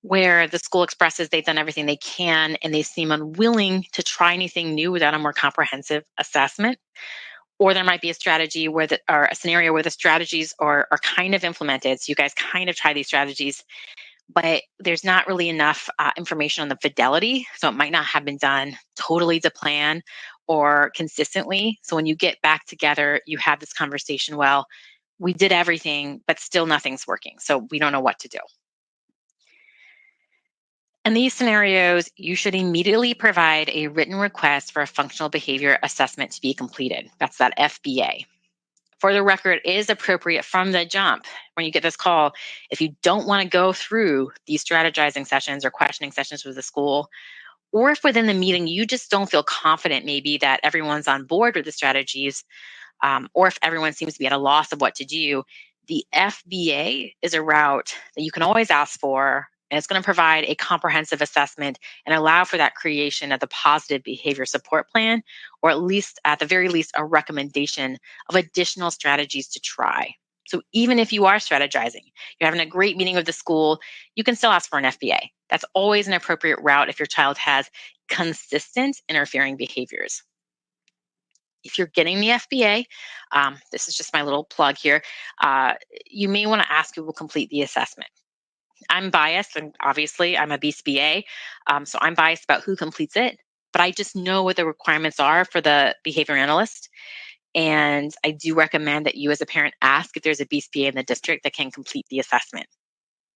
where the school expresses they've done everything they can and they seem unwilling to try anything new without a more comprehensive assessment. Or there might be a strategy or a scenario where the strategies are kind of implemented. So you guys kind of try these strategies, but there's not really enough information on the fidelity. So it might not have been done totally to plan or consistently. So when you get back together, you have this conversation, well, we did everything, but still nothing's working. So we don't know what to do. In these scenarios, you should immediately provide a written request for a functional behavior assessment to be completed. That's that FBA. For the record, it is appropriate from the jump when you get this call. If you don't want to go through these strategizing sessions or questioning sessions with the school, or if within the meeting you just don't feel confident maybe that everyone's on board with the strategies, or if everyone seems to be at a loss of what to do, the FBA is a route that you can always ask for, and it's going to provide a comprehensive assessment and allow for that creation of the positive behavior support plan, or at the very least, a recommendation of additional strategies to try. So even if you are strategizing, you're having a great meeting with the school, you can still ask for an FBA. That's always an appropriate route if your child has consistent interfering behaviors. If you're getting the FBA, this is just my little plug here, you may want to ask who will complete the assessment. I'm biased, and obviously I'm a BCBA, so I'm biased about who completes it, but I just know what the requirements are for the behavior analyst. And I do recommend that you as a parent ask if there's a BCBA in the district that can complete the assessment.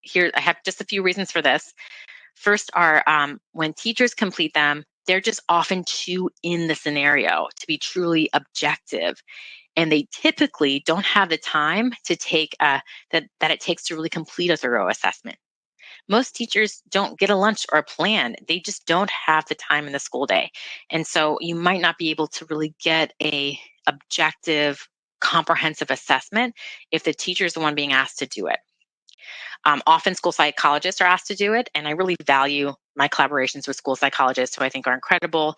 Here, I have just a few reasons for this. First are when teachers complete them, they're just often too in the scenario to be truly objective. And they typically don't have the time to take that it takes to really complete a thorough assessment. Most teachers don't get a lunch or a plan. They just don't have the time in the school day. And so you might not be able to really get a objective, comprehensive assessment if the teacher is the one being asked to do it. Often school psychologists are asked to do it, and I really value my collaborations with school psychologists who I think are incredible.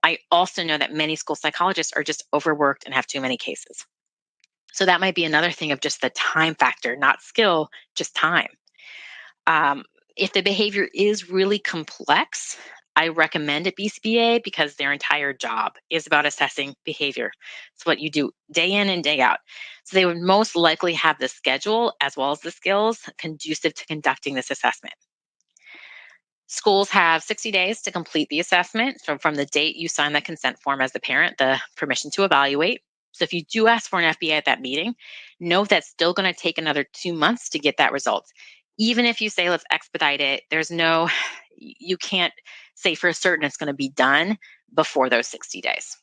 I also know that many school psychologists are just overworked and have too many cases. So that might be another thing of just the time factor, not skill, just time. If the behavior is really complex, I recommend a BCBA because their entire job is about assessing behavior. It's what you do day in and day out. So they would most likely have the schedule as well as the skills conducive to conducting this assessment. Schools have 60 days to complete the assessment from the date you sign the consent form as the parent, the permission to evaluate. So if you do ask for an FBA at that meeting, know that's still going to take another 2 months to get that result. Even if you say, let's expedite it, you can't say for certain it's going to be done before those 60 days.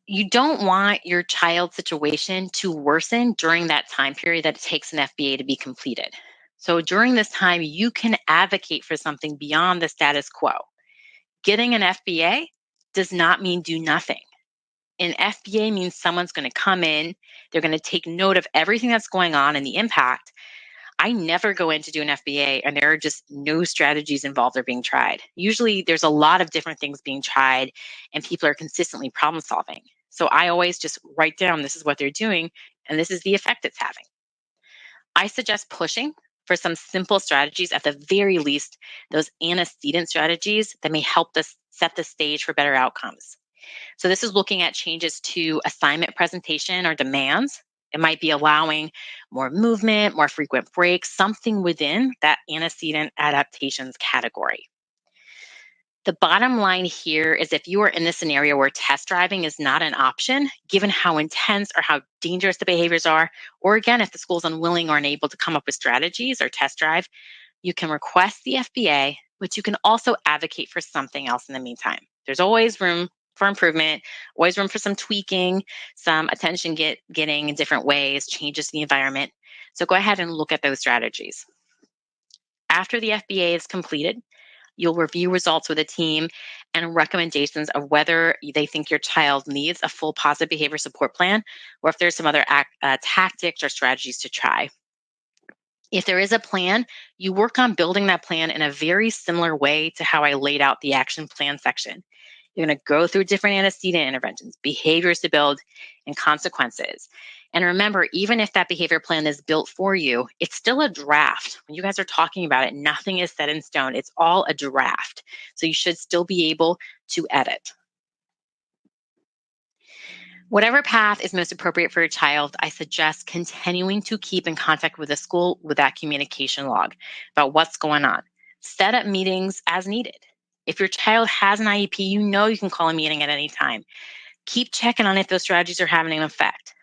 You don't want your child's situation to worsen during that time period that it takes an FBA to be completed. So during this time, you can advocate for something beyond the status quo. Getting an FBA does not mean do nothing. An FBA means someone's going to come in, they're going to take note of everything that's going on and the impact. I never go in to do an FBA and there are just no strategies involved or being tried. Usually there's a lot of different things being tried and people are consistently problem solving. So I always just write down this is what they're doing and this is the effect it's having. I suggest pushing for some simple strategies, at the very least, those antecedent strategies that may help us set the stage for better outcomes. So this is looking at changes to assignment presentation or demands. It might be allowing more movement, more frequent breaks, something within that antecedent adaptations category. The bottom line here is if you are in this scenario where test driving is not an option, given how intense or how dangerous the behaviors are, or again, if the school is unwilling or unable to come up with strategies or test drive, you can request the FBA, but you can also advocate for something else in the meantime. There's always room for improvement, always room for some tweaking, some attention getting in different ways, changes to the environment. So go ahead and look at those strategies. After the FBA is completed, you'll review results with a team and recommendations of whether they think your child needs a full positive behavior support plan or if there's some other tactics or strategies to try. If there is a plan, you work on building that plan in a very similar way to how I laid out the action plan section. You're going to go through different antecedent interventions, behaviors to build, and consequences. And remember, even if that behavior plan is built for you, it's still a draft. When you guys are talking about it, nothing is set in stone. It's all a draft. So you should still be able to edit. Whatever path is most appropriate for your child, I suggest continuing to keep in contact with the school with that communication log about what's going on. Set up meetings as needed. If your child has an IEP, you know you can call a meeting at any time. Keep checking on if those strategies are having an effect.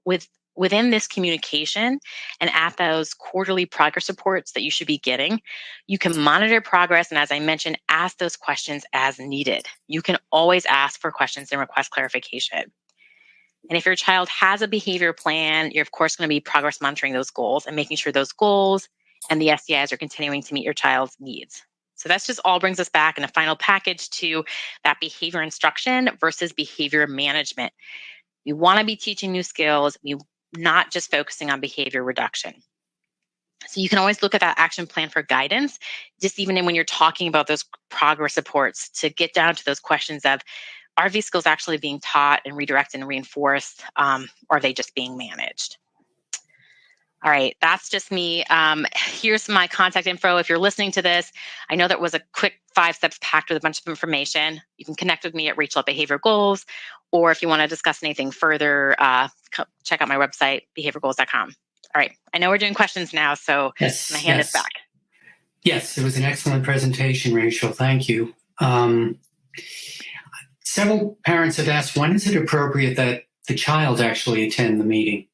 With within this communication and at those quarterly progress reports that you should be getting, you can monitor progress. And as I mentioned, ask those questions as needed. You can always ask for questions and request clarification. And if your child has a behavior plan, you're of course going to be progress monitoring those goals and making sure those goals and the SDIs are continuing to meet your child's needs. So that's just all brings us back in a final package to that behavior instruction versus behavior management. We want to be teaching new skills, we not just focusing on behavior reduction. So you can always look at that action plan for guidance, just even when you're talking about those progress reports, to get down to those questions of, are these skills actually being taught and redirected and reinforced, or are they just being managed? All right, that's just me. Here's my contact info. If you're listening to this, I know that was a quick 5 steps packed with a bunch of information. You can connect with me at Rachel at Behavior Goals, or if you want to discuss anything further, check out my website, behaviorgoals.com. All right, I know we're doing questions now, so Yes, I'm going to hand this back. Yes, it was an excellent presentation, Rachel. Thank you. Several parents have asked, when is it appropriate that the child actually attend the meeting?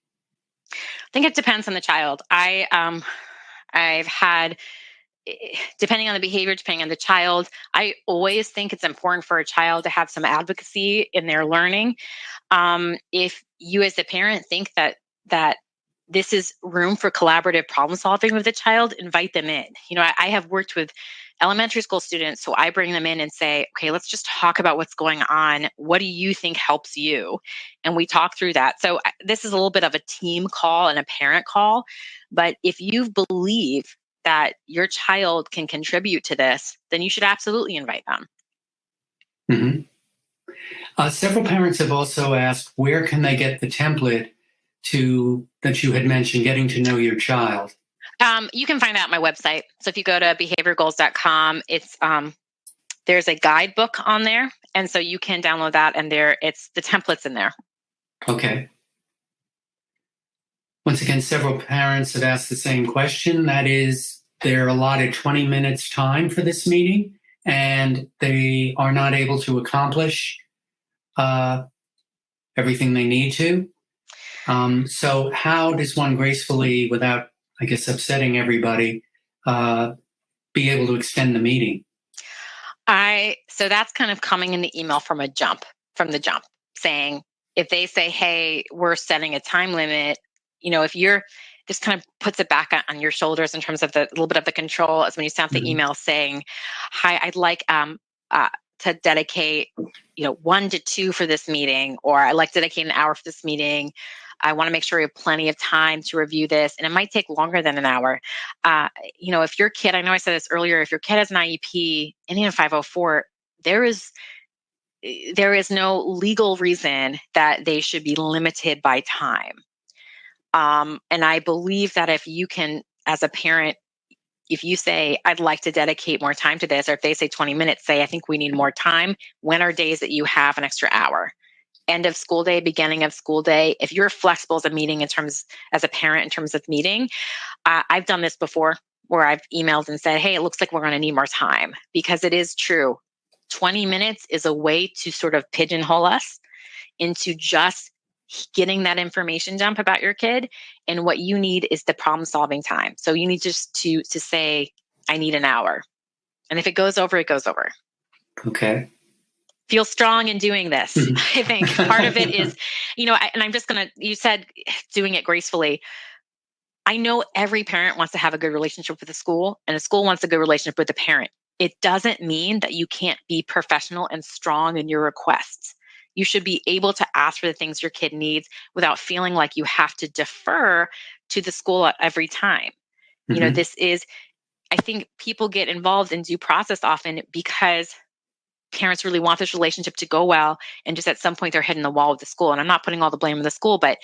I think it depends on the child. I've had, depending on the behavior, depending on the child, I always think it's important for a child to have some advocacy in their learning. If you as a parent think that this is room for collaborative problem solving with the child, invite them in. I have worked with elementary school students, so I bring them in and say, okay, let's just talk about what's going on. What do you think helps you? And we talk through that. So this is a little bit of a team call and a parent call. But if you believe that your child can contribute to this, then you should absolutely invite them. Mm-hmm. Several parents have also asked, where can they get the template that you had mentioned, getting to know your child? You can find that on my website. So if you go to behaviorgoals.com, it's there's a guidebook on there, and so you can download that, and it's the templates in there. Okay. Once again, several parents have asked the same question. That is, they're allotted 20 minutes time for this meeting, and they are not able to accomplish everything they need to. So how does one gracefully, without, I guess, upsetting everybody, be able to extend the meeting? So that's kind of coming in the email from the jump, saying, if they say, hey, we're setting a time limit, if you're, this kind of puts it back on your shoulders in terms of the little bit of the control, as when you send the email saying, hi, I'd like to dedicate, 1 to 2 for this meeting, or I'd like to dedicate an hour for this meeting. I want to make sure we have plenty of time to review this, and it might take longer than an hour. If your kid, I know I said this earlier, if your kid has an IEP, Indiana 504, there is no legal reason that they should be limited by time. And I believe that if you can, as a parent, if you say, I'd like to dedicate more time to this, or if they say 20 minutes, say, I think we need more time, when are days that you have an extra hour? End of school day, beginning of school day. If you're flexible as a parent in terms of meeting, I've done this before where I've emailed and said, hey, it looks like we're going to need more time, because it is true. 20 minutes is a way to sort of pigeonhole us into just getting that information dump about your kid. And what you need is the problem solving time. So you need just to say, I need an hour. And if it goes over, it goes over. Okay. Feel strong in doing this. I think part of it is, and I'm just you said doing it gracefully. I know every parent wants to have a good relationship with the school, and a school wants a good relationship with the parent. It doesn't mean that you can't be professional and strong in your requests. You should be able to ask for the things your kid needs without feeling like you have to defer to the school at every time. Mm-hmm. I think people get involved in due process often because parents really want this relationship to go well, and just at some point they're hitting the wall with the school. And I'm not putting all the blame on the school, but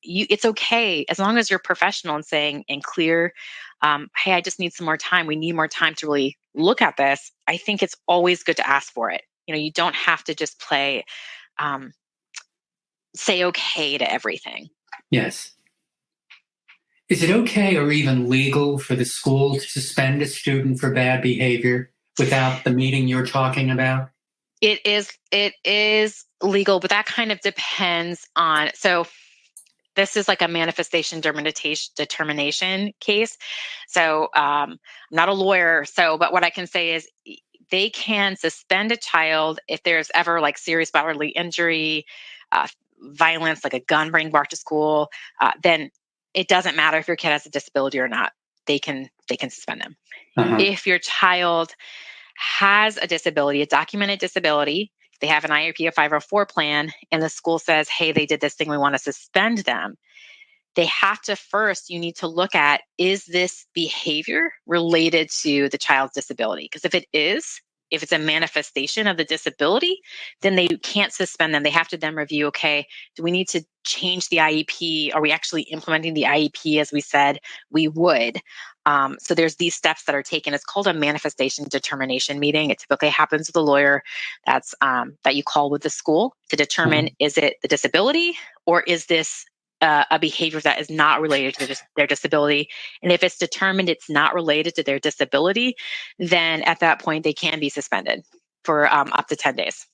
it's okay as long as you're professional and saying and clear, hey, I just need some more time. We need more time to really look at this. I think it's always good to ask for it. You don't have to just say okay to everything. Yes. Is it okay or even legal for the school to suspend a student for bad behavior without the meeting you're talking about? It is legal, but that kind of depends on, so this is like a manifestation determination case. So I'm not a lawyer. But what I can say is they can suspend a child if there's ever like serious bodily injury, violence, like a gun being brought to school. Then it doesn't matter if your kid has a disability or not. They can suspend them. Uh-huh. If your child has a disability, a documented disability, they have an IEP, a 504 plan, and the school says, hey, they did this thing, we want to suspend them. They have to first, you need to look at, is this behavior related to the child's disability? Because if it's a manifestation of the disability, then they can't suspend them. They have to then review, okay, do we need to change the IEP? Are we actually implementing the IEP as we said we would? So there's these steps that are taken. It's called a manifestation determination meeting. It typically happens with a lawyer that you call with the school to determine, is it the disability or is this a behavior that is not related to their disability. And if it's determined it's not related to their disability, then at that point they can be suspended for up to 10 days.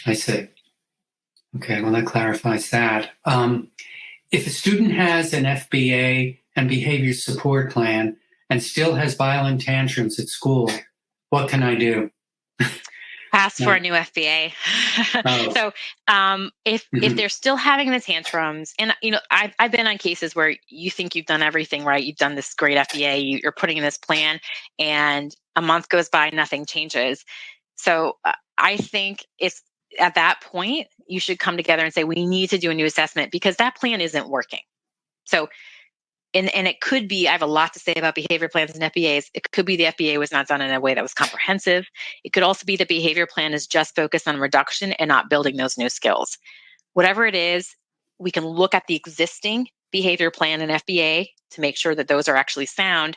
I see. Okay, well, that clarifies that. If a student has an FBA and behavior support plan and still has violent tantrums at school, what can I do? Ask for a new FBA. Oh. So if they're still having the tantrums, and I've been on cases where you think you've done everything right, you've done this great FBA, you're putting in this plan, and a month goes by, nothing changes. So I think it's at that point you should come together and say we need to do a new assessment because that plan isn't working. So. And it could be, I have a lot to say about behavior plans and FBAs. It could be the FBA was not done in a way that was comprehensive. It could also be the behavior plan is just focused on reduction and not building those new skills. Whatever it is, we can look at the existing behavior plan and FBA to make sure that those are actually sound.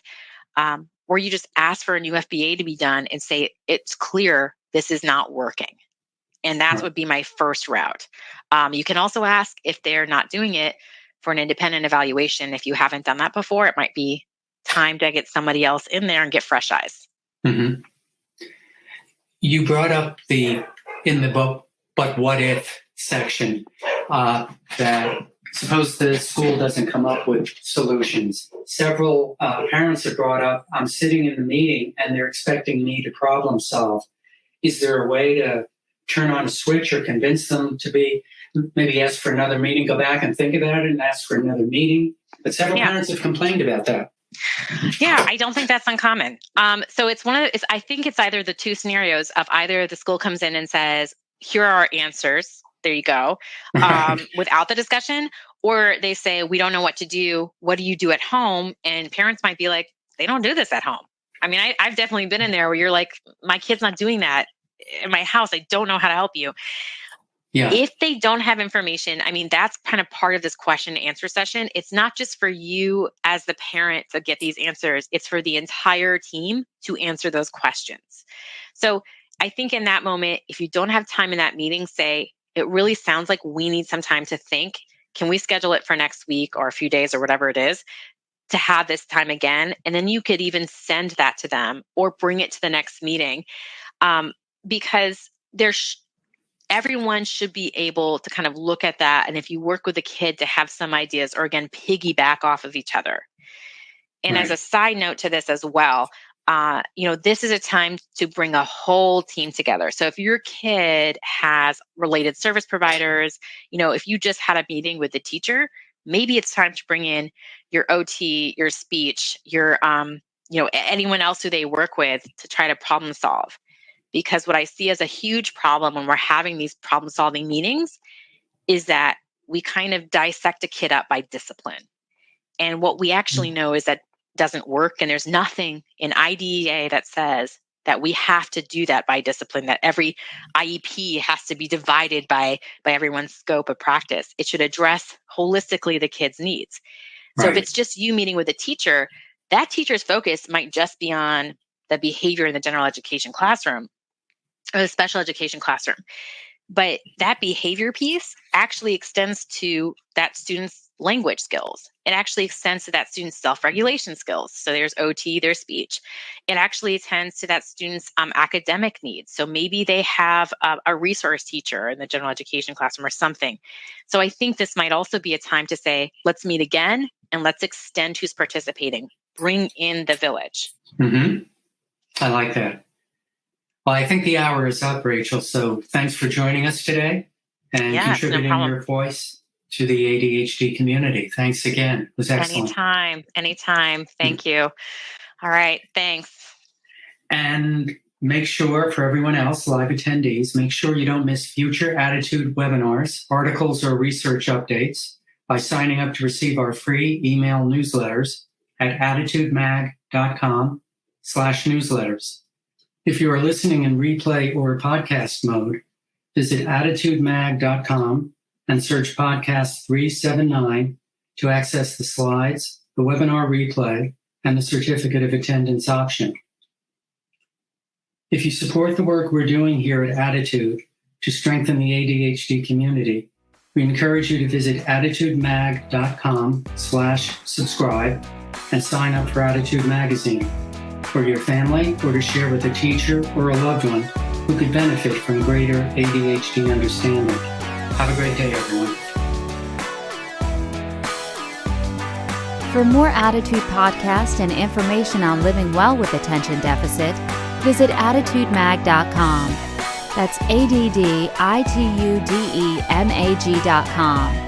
Or you just ask for a new FBA to be done and say, it's clear this is not working. And that would be my first route. You can also ask if they're not doing it for an independent evaluation. If you haven't done that before, it might be time to get somebody else in there and get fresh eyes. Mm-hmm. You brought up in the book, but what if section, that suppose the school doesn't come up with solutions. Several parents have brought up, I'm sitting in the meeting and they're expecting me to problem solve. Is there a way to turn on a switch or convince them to maybe ask for another meeting, go back and think about it and ask for another meeting? But several parents have complained about that. Yeah, I don't think that's uncommon. So it's I think it's either the two scenarios of either the school comes in and says, here are our answers. There you go. Without the discussion, or they say, we don't know what to do. What do you do at home? And parents might be like, they don't do this at home. I mean, I've definitely been in there where you're like, my kid's not doing that in my house. I don't know how to help you. Yeah. If they don't have information, I mean, that's kind of part of this question and answer session. It's not just for you as the parent to get these answers. It's for the entire team to answer those questions. So I think in that moment, if you don't have time in that meeting, say, it really sounds like we need some time to think. Can we schedule it for next week or a few days or whatever it is to have this time again? And then you could even send that to them or bring it to the next meeting, because everyone should be able to kind of look at that. And if you work with a kid to have some ideas or again, piggyback off of each other. And as a side note to this as well, this is a time to bring a whole team together. So if your kid has related service providers, if you just had a meeting with the teacher, maybe it's time to bring in your OT, your speech, your, anyone else who they work with to try to problem solve. Because what I see as a huge problem when we're having these problem solving meetings is that we kind of dissect a kid up by discipline. And what we actually know is that doesn't work. And there's nothing in IDEA that says that we have to do that by discipline, that every IEP has to be divided by everyone's scope of practice. It should address holistically the kid's needs. So if it's just you meeting with a teacher, that teacher's focus might just be on the behavior in the general education classroom or the special education classroom. But that behavior piece actually extends to that student's language skills. It actually extends to that student's self-regulation skills. So there's OT, there's speech. It actually tends to that student's academic needs. So maybe they have a resource teacher in the general education classroom or something. So I think this might also be a time to say, let's meet again and let's extend who's participating. Bring in the village. Mm-hmm. I like that. Well, I think the hour is up, Rachel. So thanks for joining us today and contributing your voice to the ADHD community. Thanks again. It was excellent. Anytime. Thank you. All right. Thanks. And make sure, for everyone else, live attendees, make sure you don't miss future Attitude webinars, articles, or research updates by signing up to receive our free email newsletters at attitudemag.com/newsletters. If you are listening in replay or podcast mode, visit attitudemag.com and search podcast 379 to access the slides, the webinar replay, and the certificate of attendance option. If you support the work we're doing here at Attitude to strengthen the ADHD community, we encourage you to visit attitudemag.com/subscribe and sign up for Attitude Magazine for your family or to share with a teacher or a loved one who could benefit from greater ADHD understanding. Have a great day, everyone. For more Attitude podcasts and information on living well with attention deficit, visit attitudemag.com. That's ADDITUDEMAG.com.